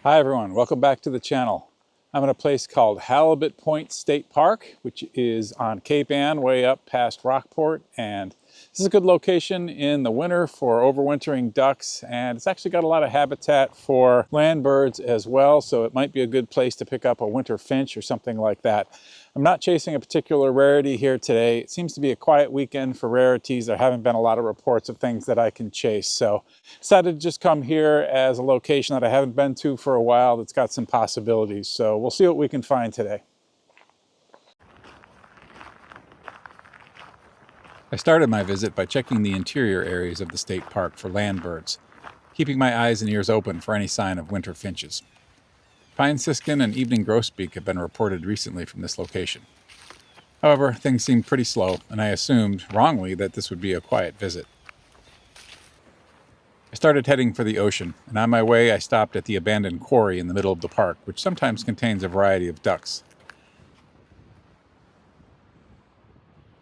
Hi everyone, welcome back to the channel. I'm in a place called Halibut Point State Park, which is on Cape Ann, way up past Rockport. And this is a good location in the winter for overwintering ducks. And it's actually got a lot of habitat for land birds as well. So it might be a good place to pick up a winter finch or something like that. I'm not chasing a particular rarity here today. It seems to be a quiet weekend for rarities. There haven't been a lot of reports of things that I can chase. So decided to just come here as a location that I haven't been to for a while that's got some possibilities. So we'll see what we can find today. I started my visit by checking the interior areas of the state park for land birds, keeping my eyes and ears open for any sign of winter finches. Pine siskin and evening grosbeak have been reported recently from this location. However, things seemed pretty slow, and I assumed, wrongly, that this would be a quiet visit. I started heading for the ocean, and on my way I stopped at the abandoned quarry in the middle of the park, which sometimes contains a variety of ducks.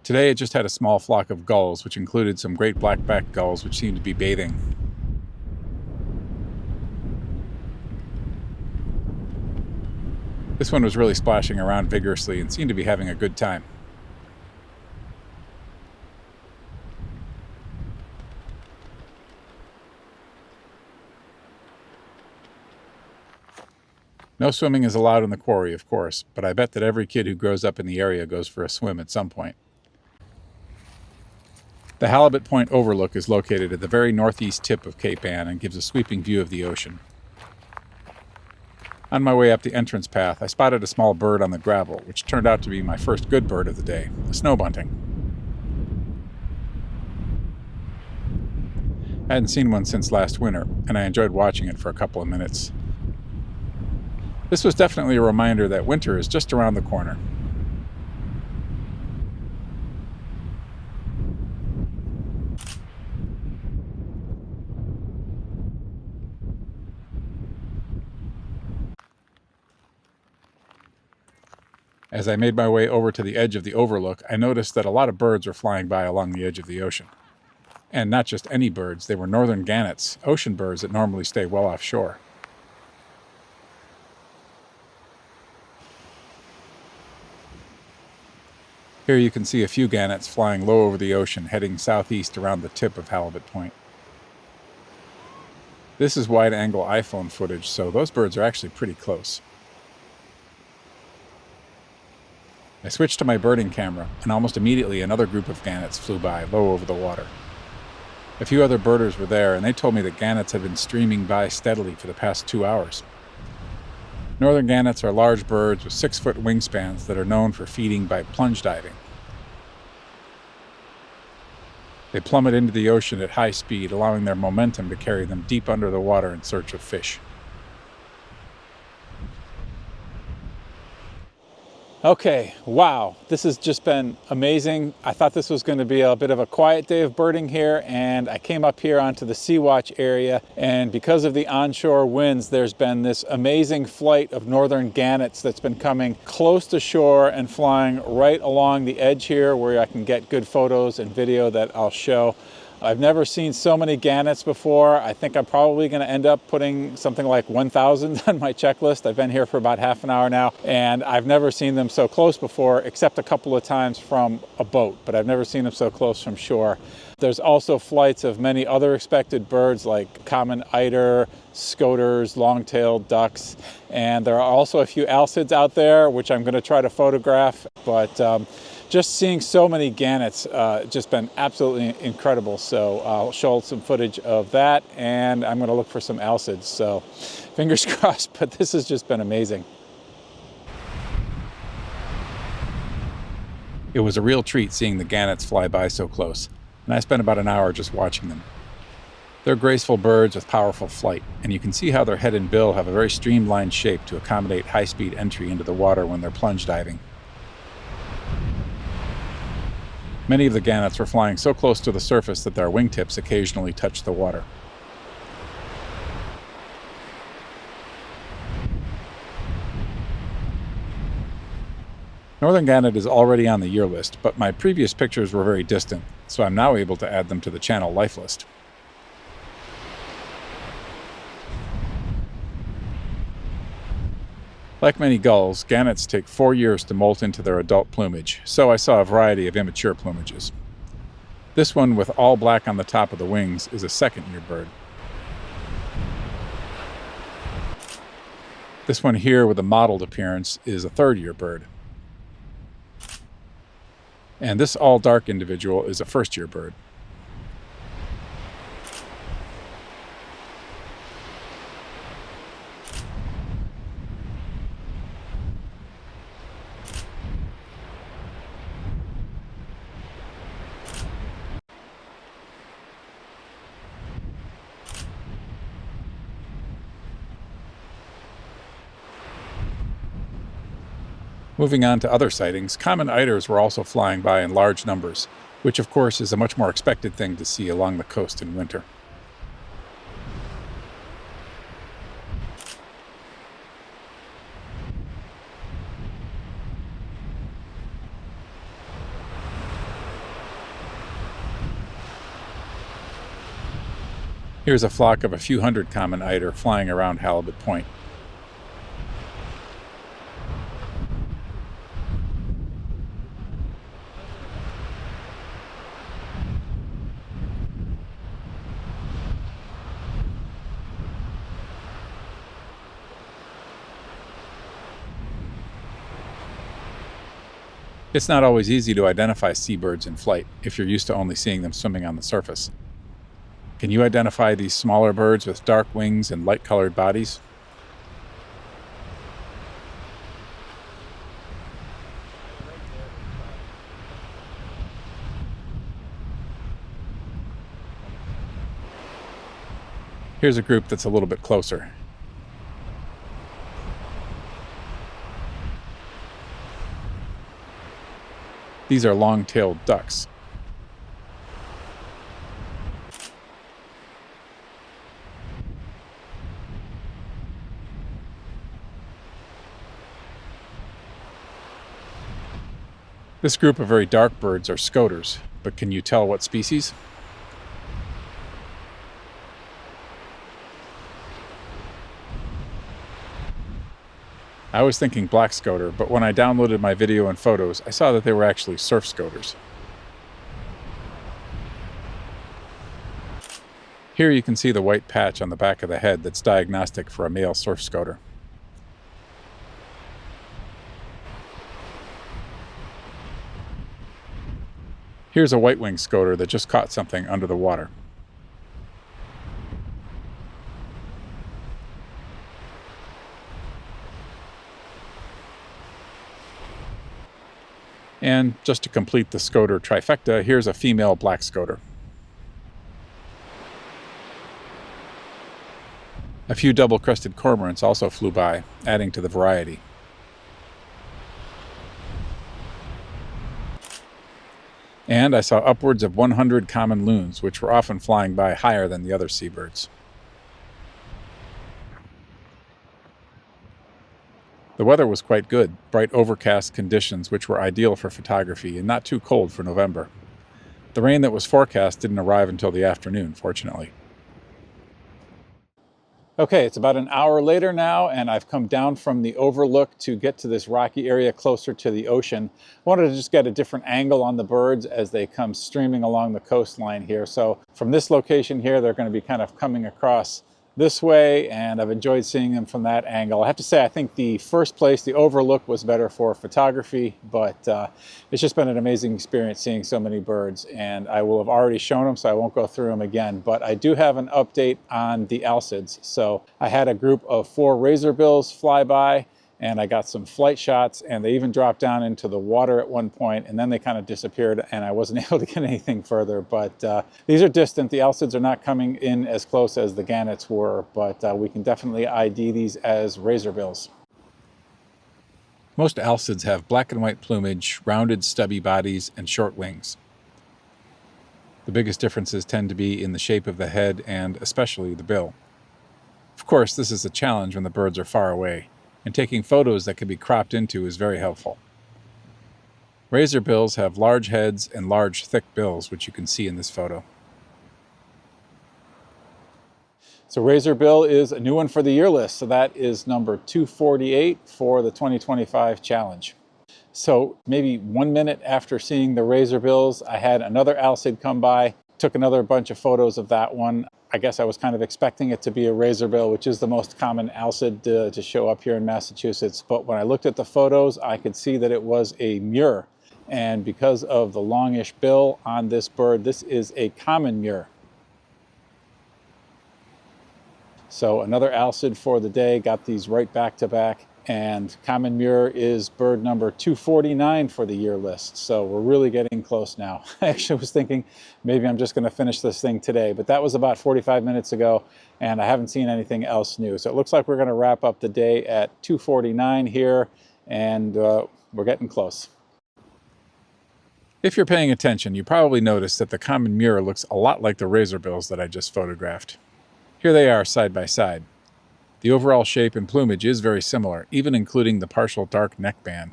Today it just had a small flock of gulls, which included some great black-backed gulls which seemed to be bathing. This one was really splashing around vigorously and seemed to be having a good time. No swimming is allowed in the quarry, of course, but I bet that every kid who grows up in the area goes for a swim at some point. The Halibut Point overlook is located at the very northeast tip of Cape Ann and gives a sweeping view of the ocean. On my way up the entrance path, I spotted a small bird on the gravel, which turned out to be my first good bird of the day, a snow bunting. I hadn't seen one since last winter, and I enjoyed watching it for a couple of minutes. This was definitely a reminder that winter is just around the corner. As I made my way over to the edge of the overlook, I noticed that a lot of birds were flying by along the edge of the ocean. And not just any birds, they were Northern Gannets, ocean birds that normally stay well offshore. Here you can see a few gannets flying low over the ocean, heading southeast around the tip of Halibut Point. This is wide-angle iPhone footage, so those birds are actually pretty close. I switched to my birding camera, and almost immediately another group of gannets flew by, low over the water. A few other birders were there, and they told me that gannets had been streaming by steadily for the past 2 hours. Northern gannets are large birds with 6-foot wingspans that are known for feeding by plunge diving. They plummet into the ocean at high speed, allowing their momentum to carry them deep under the water in search of fish. Okay, wow, this has just been amazing. I thought this was going to be a bit of a quiet day of birding here, and I came up here onto the Sea Watch area, and because of the onshore winds, there's been this amazing flight of Northern Gannets that's been coming close to shore and flying right along the edge here where I can get good photos and video that I'll show. I've never seen so many gannets before. I think I'm probably going to end up putting something like 1,000 on my checklist. I've been here for about half an hour now, and I've never seen them so close before, except a couple of times from a boat, but I've never seen them so close from shore. There's also flights of many other expected birds like common eider, scoters, long-tailed ducks, and there are also a few alcids out there, which I'm going to try to photograph, but just seeing so many gannets just been absolutely incredible. So I'll show some footage of that, and I'm going to look for some alcids. So fingers crossed, but this has just been amazing. It was a real treat seeing the gannets fly by so close, and I spent about an hour just watching them. They're graceful birds with powerful flight, and you can see how their head and bill have a very streamlined shape to accommodate high-speed entry into the water when they're plunge diving. Many of the gannets were flying so close to the surface that their wingtips occasionally touched the water. Northern Gannet is already on the year list, but my previous pictures were very distant, so I'm now able to add them to the channel life list. Like many gulls, gannets take 4 years to molt into their adult plumage, so I saw a variety of immature plumages. This one with all black on the top of the wings is a second-year bird. This one here with a mottled appearance is a third-year bird. And this all-dark individual is a first-year bird. Moving on to other sightings, common eiders were also flying by in large numbers, which of course is a much more expected thing to see along the coast in winter. Here's a flock of a few hundred common eider flying around Halibut Point. It's not always easy to identify seabirds in flight if you're used to only seeing them swimming on the surface. Can you identify these smaller birds with dark wings and light-colored bodies? Here's a group that's a little bit closer. These are long-tailed ducks. This group of very dark birds are scoters, but can you tell what species? I was thinking black scoter, but when I downloaded my video and photos, I saw that they were actually surf scoters. Here you can see the white patch on the back of the head that's diagnostic for a male surf scoter. Here's a white-winged scoter that just caught something under the water. And just to complete the scoter trifecta, here's a female black scoter. A few double-crested cormorants also flew by, adding to the variety. And I saw upwards of 100 common loons, which were often flying by higher than the other seabirds. The weather was quite good, bright overcast conditions which were ideal for photography and not too cold for November. The rain that was forecast didn't arrive until the afternoon, fortunately. Okay, it's about an hour later now, and I've come down from the overlook to get to this rocky area closer to the ocean. I wanted to just get a different angle on the birds as they come streaming along the coastline here. So from this location here, they're going to be kind of coming across this way, and I've enjoyed seeing them from that angle. I have to say, I think the first place, the overlook, was better for photography, but it's just been an amazing experience seeing so many birds, and I will have already shown them, so I won't go through them again. But I do have an update on the alcids. So I had a group of 4 razorbills fly by, and I got some flight shots, and they even dropped down into the water at one point, and then they kind of disappeared, and I wasn't able to get anything further. But these are distant. The alcids are not coming in as close as the gannets were, but we can definitely ID these as razorbills. Most alcids have black and white plumage, rounded stubby bodies, and short wings. The biggest differences tend to be in the shape of the head and especially the bill. Of course, this is a challenge when the birds are far away, and taking photos that can be cropped into is very helpful. Razorbills have large heads and large, thick bills, which you can see in this photo. So Razorbill is a new one for the year list. So that is number 248 for the 2025 challenge. So maybe 1 minute after seeing the Razorbills, I had another alcid come by, took another bunch of photos of that one. I guess I was kind of expecting it to be a Razorbill, which is the most common alcid to show up here in Massachusetts. But when I looked at the photos, I could see that it was a murre. And because of the longish bill on this bird, this is a common murre. So another alcid for the day, got these right back to back. And common murre is bird number 249 for the year list. So we're really getting close now. I actually was thinking maybe I'm just going to finish this thing today, but that was about 45 minutes ago and I haven't seen anything else new. So it looks like we're going to wrap up the day at 249 here, and we're getting close. If you're paying attention, you probably noticed that the common murre looks a lot like the Razorbills that I just photographed. Here they are side by side. The overall shape and plumage is very similar, even including the partial dark neckband.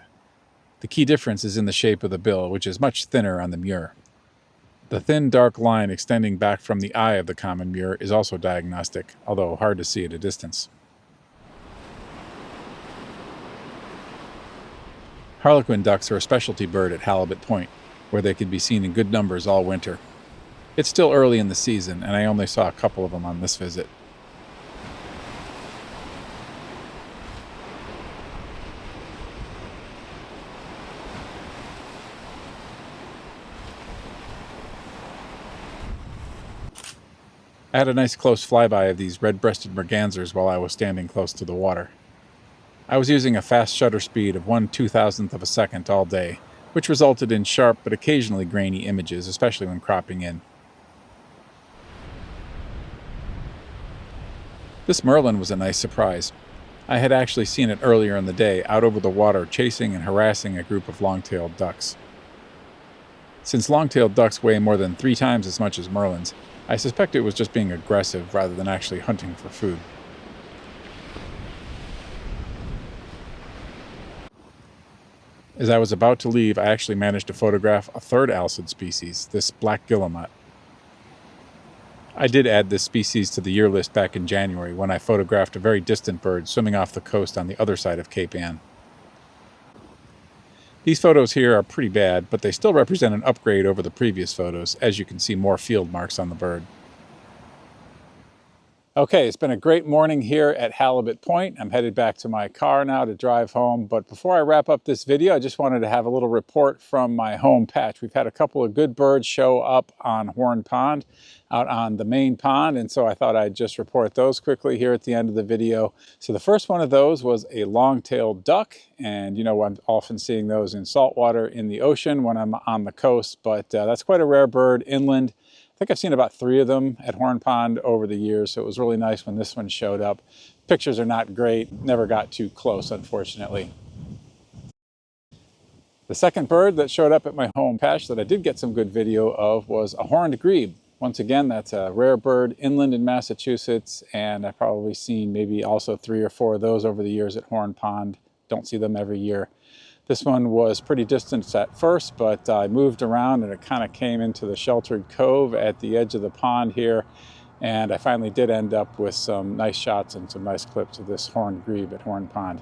The key difference is in the shape of the bill, which is much thinner on the murre. The thin dark line extending back from the eye of the common murre is also diagnostic, although hard to see at a distance. Harlequin ducks are a specialty bird at Halibut Point, where they can be seen in good numbers all winter. It's still early in the season, and I only saw a couple of them on this visit. I had a nice close flyby of these red-breasted mergansers while I was standing close to the water. I was using a fast shutter speed of 1/2000th of a second all day, which resulted in sharp but occasionally grainy images, especially when cropping in. This merlin was a nice surprise. I had actually seen it earlier in the day out over the water chasing and harassing a group of long-tailed ducks. Since long-tailed ducks weigh more than 3 times as much as merlins, I suspect it was just being aggressive rather than actually hunting for food. As I was about to leave, I actually managed to photograph a third alcid species, this black guillemot. I did add this species to the year list back in January when I photographed a very distant bird swimming off the coast on the other side of Cape Ann. These photos here are pretty bad, but they still represent an upgrade over the previous photos, as you can see more field marks on the bird. Okay, it's been a great morning here at Halibut Point. I'm headed back to my car now to drive home, but before I wrap up this video, I just wanted to have a little report from my home patch. We've had a couple of good birds show up on Horn Pond, out on the main pond, and so I thought I'd just report those quickly here at the end of the video. So the first one of those was a long-tailed duck, and you know, I'm often seeing those in saltwater in the ocean when I'm on the coast, but that's quite a rare bird inland. I think I've seen about 3 of them at Horn Pond over the years, so it was really nice when this one showed up. Pictures are not great, never got too close, unfortunately. The second bird that showed up at my home patch that I did get some good video of was a horned grebe. Once again, that's a rare bird inland in Massachusetts, and I've probably seen maybe also 3 or 4 of those over the years at Horn Pond. Don't see them every year. This one was pretty distant at first, but I moved around and it kind of came into the sheltered cove at the edge of the pond here. And I finally did end up with some nice shots and some nice clips of this horned grebe at Horn Pond.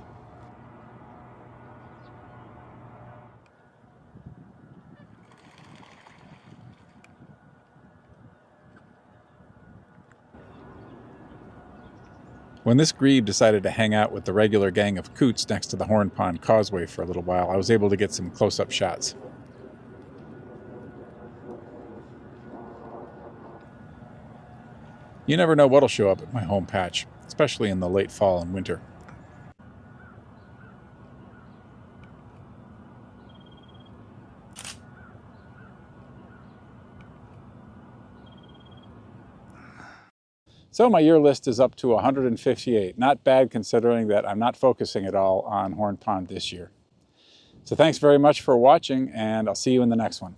When this grebe decided to hang out with the regular gang of coots next to the Horn Pond Causeway for a little while, I was able to get some close-up shots. You never know what'll show up at my home patch, especially in the late fall and winter. So my year list is up to 158. Not bad considering that I'm not focusing at all on Horn Pond this year. So thanks very much for watching, and I'll see you in the next one.